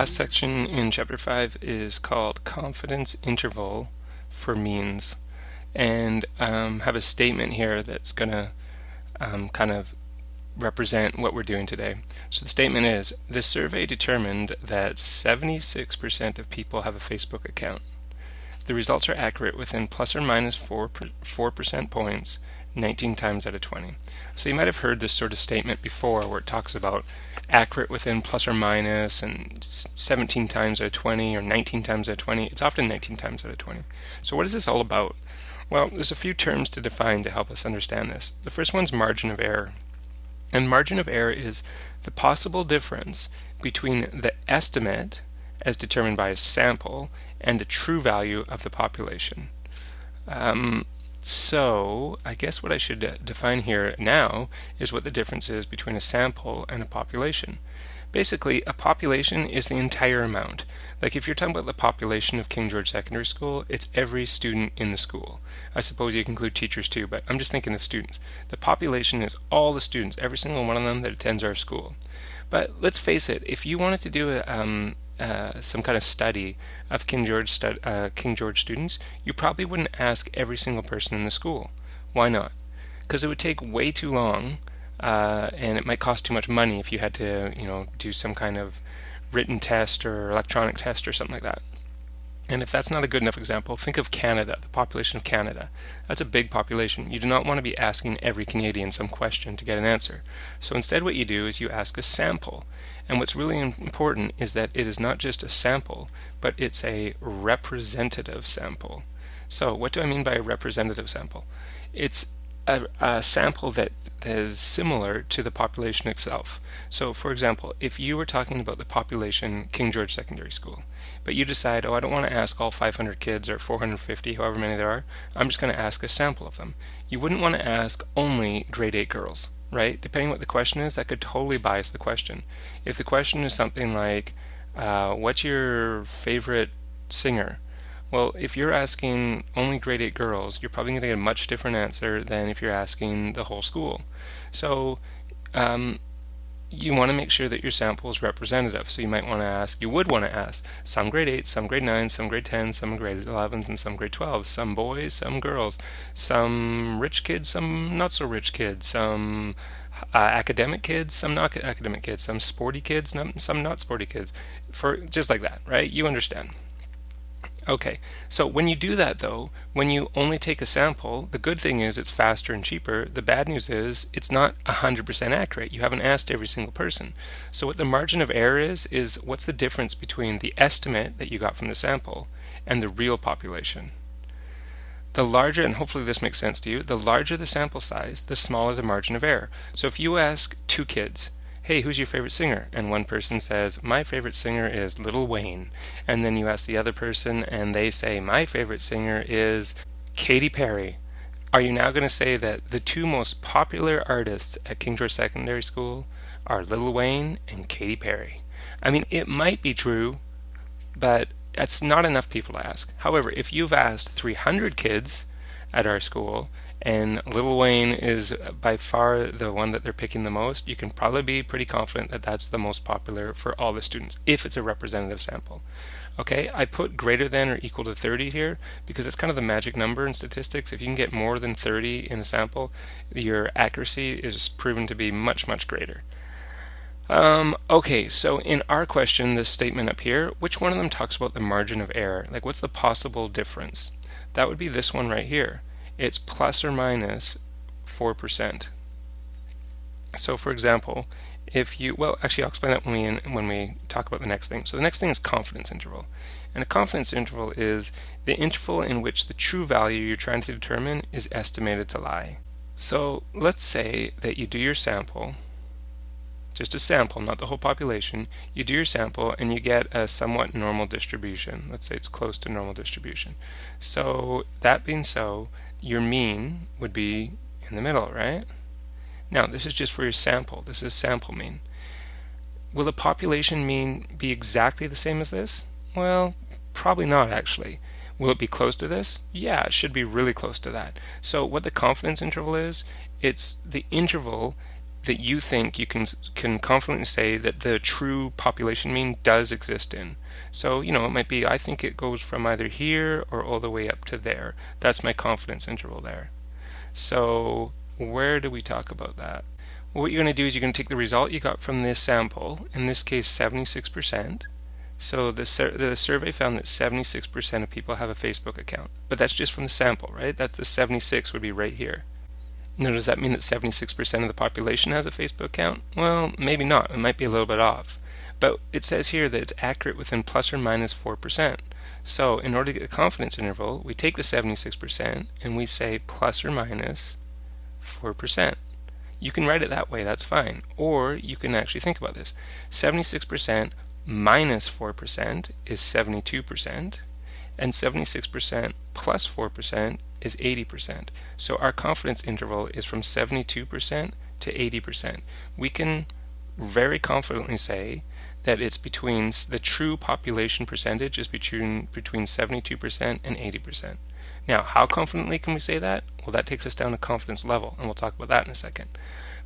last section in chapter 5 is called confidence interval for means, and have a statement here that's going to kind of represent what we're doing today. So the statement is, this survey determined that 76% of people have a Facebook account. The results are accurate within plus or minus 4% points 19 times out of 20. So you might have heard this sort of statement before where it talks about accurate within plus or minus and 17 times out of 20 or 19 times out of 20. It's often 19 times out of 20. So what is this all about? Well, there's a few terms to define to help us understand this. The first one's margin of error. And margin of error is the possible difference between the estimate as determined by a sample and the true value of the population. So I guess what I should define here now is what the difference is between a sample and a population. Basically, a population is the entire amount. Like if you're talking about the population of King George Secondary School, it's every student in the school. I suppose you can include teachers too, but I'm just thinking of students. The population is all the students, every single one of them that attends our school. But let's face it, if you wanted to do some kind of study of King George students, you probably wouldn't ask every single person in the school. Why not? Because it would take way too long, and it might cost too much money if you had to, do some kind of written test or electronic test or something like that. And if that's not a good enough example, think of Canada, the population of Canada. That's a big population. You do not want to be asking every Canadian some question to get an answer. So instead what you do is you ask a sample. And what's really important is that it is not just a sample, but it's a representative sample. So what do I mean by a representative sample? It's a sample that is similar to the population itself. So for example, if you were talking about the population King George Secondary School, but you decide, I don't want to ask all 500 kids or 450, however many there are, I'm just going to ask a sample of them. You wouldn't want to ask only grade 8 girls, right? Depending on what the question is, that could totally bias the question. If the question is something like, what's your favorite singer? Well, if you're asking only grade 8 girls, you're probably going to get a much different answer than if you're asking the whole school. So you want to make sure that your sample is representative. So you would want to ask some grade 8s, some grade 9s, some grade 10s, some grade 11s, and some grade 12s, some boys, some girls, some rich kids, some not so rich kids, some academic kids, some not academic kids, some sporty kids, some not sporty kids, for just like that, right? You understand. Okay, so when you do that though, when you only take a sample, the good thing is it's faster and cheaper. The bad news is it's not 100% accurate. You haven't asked every single person. So what the margin of error is what's the difference between the estimate that you got from the sample and the real population. The larger, and hopefully this makes sense to you, the larger the sample size, the smaller the margin of error. So if you ask 2 kids, hey, who's your favorite singer? And one person says, my favorite singer is Lil Wayne. And then you ask the other person and they say, my favorite singer is Katy Perry. Are you now going to say that the 2 most popular artists at King George Secondary School are Lil Wayne and Katy Perry? I mean, it might be true, but that's not enough people to ask. However, if you've asked 300 kids at our school, and Lil Wayne is by far the one that they're picking the most, you can probably be pretty confident that that's the most popular for all the students, if it's a representative sample. Okay, I put greater than or equal to 30 here because it's kind of the magic number in statistics. If you can get more than 30 in a sample, your accuracy is proven to be much, much greater. Okay, so in our question, this statement up here, which one of them talks about the margin of error? Like, what's the possible difference? That would be this one right here. It's plus or minus 4%. So for example, well, actually I'll explain that when we talk about the next thing. So the next thing is confidence interval. And a confidence interval is the interval in which the true value you're trying to determine is estimated to lie. So let's say that you do your sample, just a sample, not the whole population. You do your sample and you get a somewhat normal distribution. Let's say it's close to normal distribution. So that being so, your mean would be in the middle, right? Now, this is just for your sample. This is sample mean. Will the population mean be exactly the same as this? Well, probably not actually. Will it be close to this? Yeah, it should be really close to that. So what the confidence interval is, it's the interval that you think you can confidently say that the true population mean does exist in. So, it might be, I think it goes from either here or all the way up to there. That's my confidence interval there. So where do we talk about that? Well, what you're going to do is you're going to take the result you got from this sample, in this case 76%. So the survey found that 76% of people have a Facebook account. But that's just from the sample, right? That's the 76 would be right here. Now, does that mean that 76% of the population has a Facebook account? Well, maybe not. It might be a little bit off. But it says here that it's accurate within plus or minus 4%. So in order to get the confidence interval, we take the 76% and we say plus or minus 4%. You can write it that way, that's fine. Or you can actually think about this. 76% minus 4% is 72%, and 76% plus 4% is 80%. So our confidence interval is from 72% to 80%. We can very confidently say that it's between, the true population percentage is between 72% and 80%. Now, how confidently can we say that? Well, that takes us down to confidence level, and we'll talk about that in a second.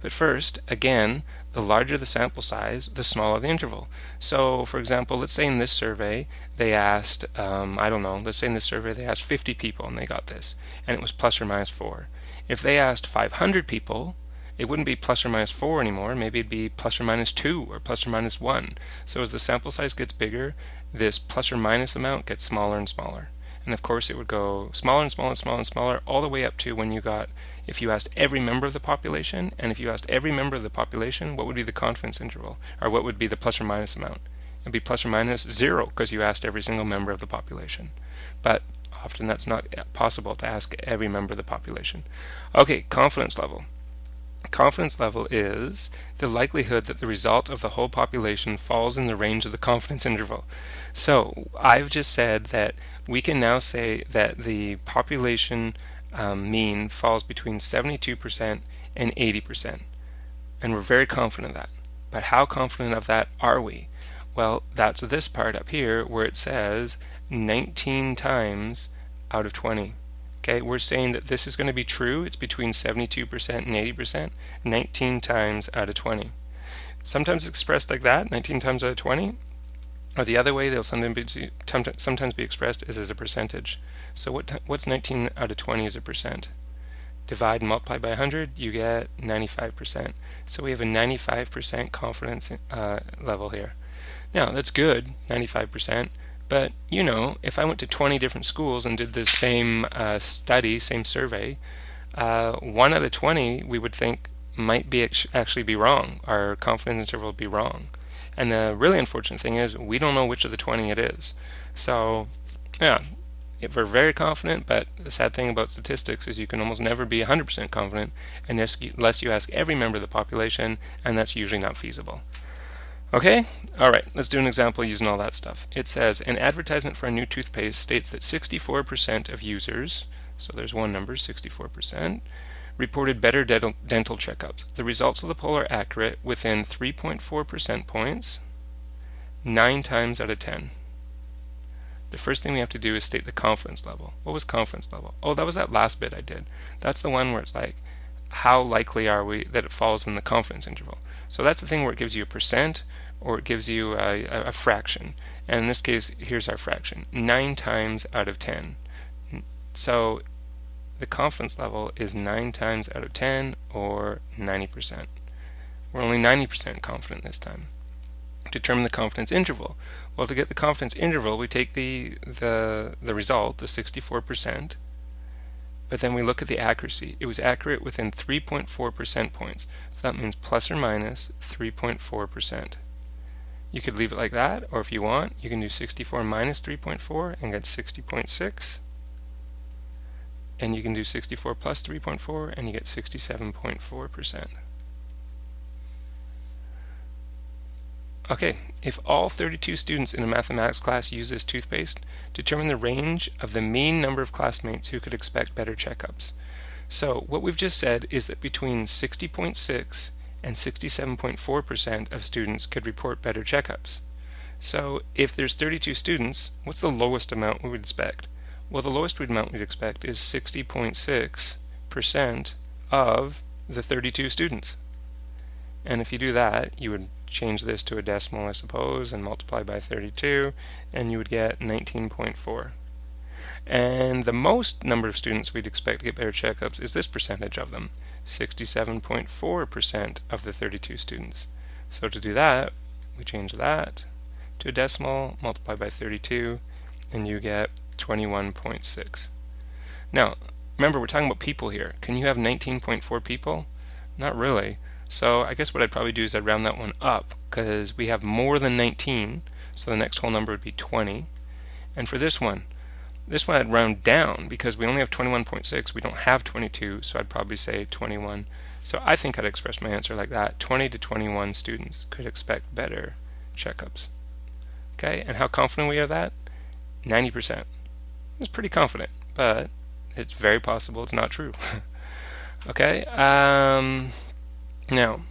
But first, again, the larger the sample size, the smaller the interval. So, for example, let's say in this survey they asked, let's say in this survey they asked 50 people and they got this, and it was plus or minus 4. If they asked 500 people, it wouldn't be plus or minus 4 anymore. Maybe it'd be plus or minus 2 or plus or minus 1. So as the sample size gets bigger, this plus or minus amount gets smaller and smaller. And of course it would go smaller and smaller and smaller and smaller all the way up to when you got, if you asked every member of the population, and if you asked every member of the population, what would be the confidence interval? Or what would be the plus or minus amount? It'd be plus or minus 0 because you asked every single member of the population. But often that's not possible to ask every member of the population. Okay, confidence level. Confidence level is the likelihood that the result of the whole population falls in the range of the confidence interval. So I've just said that we can now say that the population mean falls between 72% and 80%. And we're very confident of that. But how confident of that are we? Well, that's this part up here where it says 19 times out of 20. Okay, we're saying that this is going to be true. It's between 72% and 80%, 19 times out of 20. Sometimes expressed like that, 19 times out of 20. Or the other way they'll sometimes be expressed is as a percentage. So what's 19 out of 20 as a percent? Divide and multiply by 100, you get 95%. So we have a 95% confidence level here. Now, that's good, 95%. But, if I went to 20 different schools and did the same study, same survey, 1 out of 20 we would think might actually be wrong. Our confidence interval would be wrong. And the really unfortunate thing is we don't know which of the 20 it is. So, yeah, if we're very confident, but the sad thing about statistics is you can almost never be 100% confident unless you ask every member of the population, and that's usually not feasible. Okay? Alright, let's do an example using all that stuff. It says, an advertisement for a new toothpaste states that 64% of users, so there's one number, 64%, reported better dental checkups. The results of the poll are accurate within 3.4 percent points, 9 times out of 10. The first thing we have to do is state the confidence level. What was confidence level? Oh, that was that last bit I did. That's the one where it's like, how likely are we that it falls in the confidence interval? So that's the thing where it gives you a percent or it gives you a fraction. And in this case, here's our fraction, 9 times out of 10. So the confidence level is 9 times out of 10 or 90%. We're only 90% confident this time. Determine the confidence interval. Well, to get the confidence interval, we take the result, the 64%, but then we look at the accuracy. It was accurate within 3.4 percent points. So that means plus or minus 3.4%. You could leave it like that, or if you want, you can do 64 minus 3.4 and get 60.6. And you can do 64 plus 3.4 and you get 67.4%. Okay, if all 32 students in a mathematics class use this toothpaste, determine the range of the mean number of classmates who could expect better checkups. So what we've just said is that between 60.6 and 67.4% of students could report better checkups. So if there's 32 students, what's the lowest amount we would expect? Well, the lowest amount we'd expect is 60.6% of the 32 students. And if you do that, you would change this to a decimal, I suppose, and multiply by 32, and you would get 19.4. And the most number of students we'd expect to get better checkups is this percentage of them, 67.4% of the 32 students. So to do that, we change that to a decimal, multiply by 32, and you get 21.6. Now, remember, we're talking about people here. Can you have 19.4 people? Not really. So I guess what I'd probably do is I'd round that one up, because we have more than 19, so the next whole number would be 20. And for this one I'd round down, because we only have 21.6, we don't have 22, so I'd probably say 21. So I think I'd express my answer like that. 20 to 21 students could expect better checkups. Okay, and how confident we are of that? 90%. It's pretty confident, but it's very possible it's not true. Okay, now,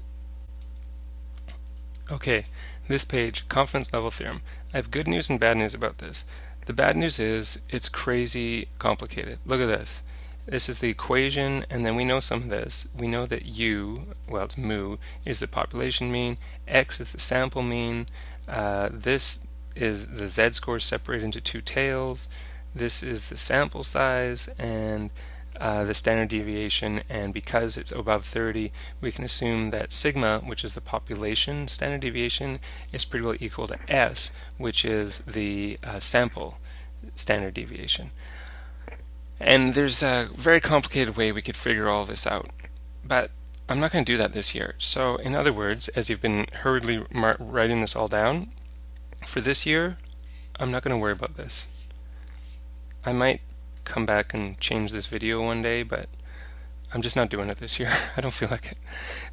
this page, confidence level theorem. I have good news and bad news about this. The bad news is it's crazy complicated. Look at this. This is the equation, and then we know some of this. We know that u, well, it's mu, is the population mean, x is the sample mean, this is the z-score separated into two tails, this is the sample size, and the standard deviation, and because it's above 30, we can assume that sigma, which is the population standard deviation, is pretty well equal to s, which is the sample standard deviation. And there's a very complicated way we could figure all this out, but I'm not going to do that this year. So in other words, as you've been hurriedly writing this all down, for this year, I'm not going to worry about this. I might come back and change this video one day, but I'm just not doing it this year. I don't feel like it.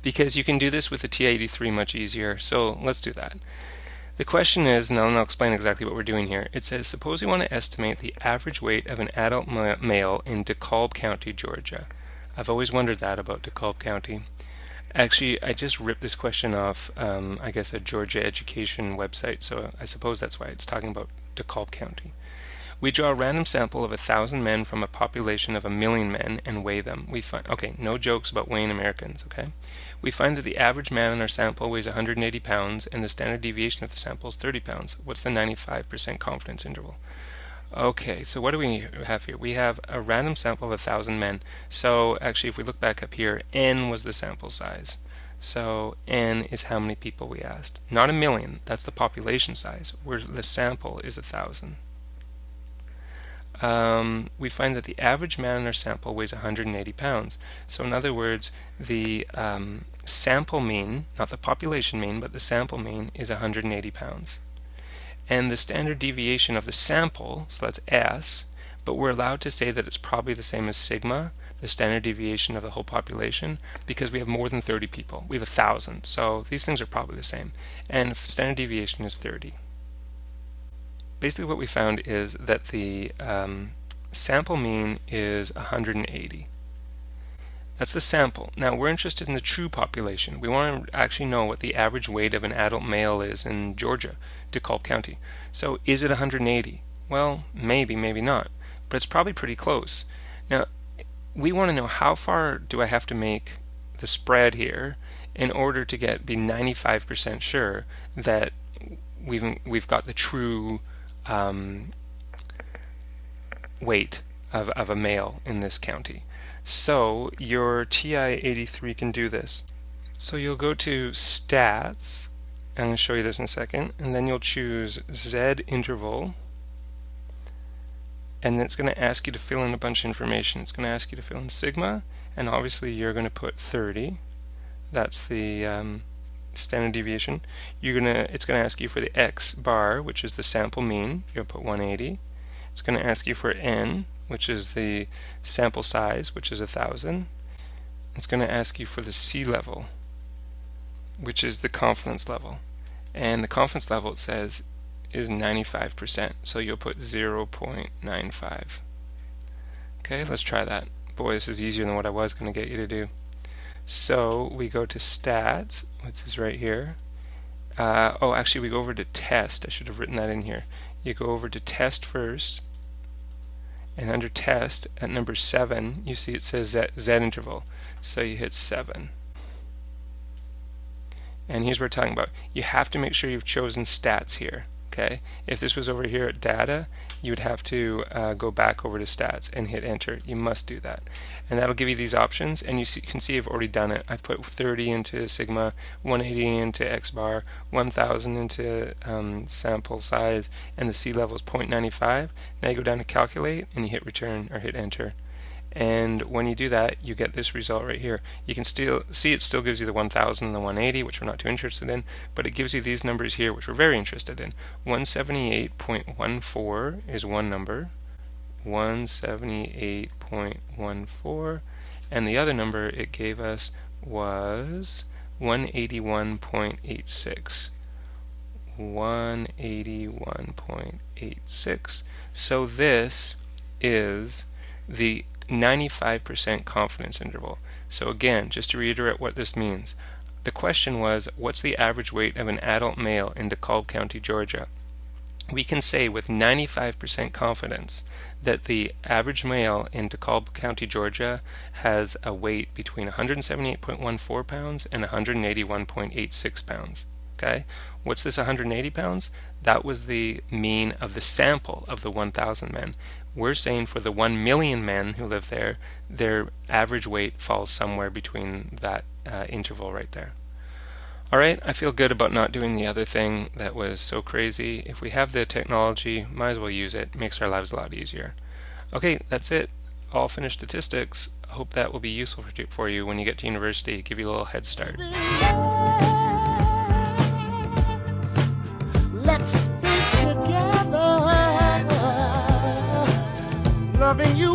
Because you can do this with the TI-83 much easier, so let's do that. The question is, and I'll explain exactly what we're doing here. It says, suppose we want to estimate the average weight of an adult male in DeKalb County, Georgia. I've always wondered that about DeKalb County. Actually, I just ripped this question off, I guess, a Georgia education website, so I suppose that's why it's talking about DeKalb County. We draw a random sample of 1,000 men from a population of 1,000,000 men and weigh them. We find, okay, no jokes about weighing Americans, okay? We find that the average man in our sample weighs 180 pounds and the standard deviation of the sample is 30 pounds. What's the 95% confidence interval? Okay, so what do we have here? We have a random sample of 1,000 men. So actually, if we look back up here, n was the sample size. So n is how many people we asked. Not 1,000,000, that's the population size, where the sample is 1,000. We find that the average man in our sample weighs 180 pounds. So in other words, the sample mean, not the population mean, but the sample mean is 180 pounds. And the standard deviation of the sample, so that's S, but we're allowed to say that it's probably the same as sigma, the standard deviation of the whole population, because we have more than 30 people. We have 1,000, so these things are probably the same. And standard deviation is 30. Basically what we found is that the sample mean is 180. That's the sample. Now we're interested in the true population. We want to actually know what the average weight of an adult male is in Georgia, DeKalb County. So is it 180? Well, maybe, maybe not, but it's probably pretty close. Now we want to know how far do I have to make the spread here in order to be 95% sure that we've got the true weight of a male in this county. So your TI-83 can do this. So you'll go to stats, I'm going to show you this in a second, and then you'll choose Z interval, and then it's going to ask you to fill in a bunch of information. It's going to ask you to fill in sigma, and obviously you're going to put 30. That's the standard deviation. It's going to ask you for the X bar, which is the sample mean. You're going to put 180. It's going to ask you for N, which is the sample size, which is 1,000. It's going to ask you for the C level, which is the confidence level. And the confidence level, it says, is 95%. So you'll put 0.95. Okay, let's try that. Boy, this is easier than what I was going to get you to do. So we go to stats, which is right here. Actually we go over to test. I should have written that in here. You go over to test first, and under test at number 7 you see it says Z interval. So you hit 7. And here's what we're talking about. You have to make sure you've chosen stats here. Okay, if this was over here at data, you would have to go back over to stats and hit enter. You must do that, and that'll give you these options. And you can see I've already done it. I've put 30 into sigma, 180 into x bar, 1000 into sample size, and the sea level is 0.95. Now you go down to calculate and you hit return or hit enter. And when you do that, you get this result right here. You can still see it still gives you the 1000 and the 180, which we're not too interested in, but it gives you these numbers here, which we're very interested in. 178.14 is one number, 178.14, and the other number it gave us was 181.86. 181.86. So this is the 95% confidence interval. So again, just to reiterate what this means, the question was, what's the average weight of an adult male in DeKalb County, Georgia? We can say with 95% confidence that the average male in DeKalb County, Georgia has a weight between 178.14 pounds and 181.86 pounds. Okay, what's this 180 pounds? That was the mean of the sample of the 1,000 men. We're saying for the 1 million men who live there, their average weight falls somewhere between that interval right there. Alright, I feel good about not doing the other thing that was so crazy. If we have the technology, might as well use it. Makes our lives a lot easier. Okay, that's it. All finished statistics. I hope that will be useful for you when you get to university. Give you a little head start. Let's stay together, loving you.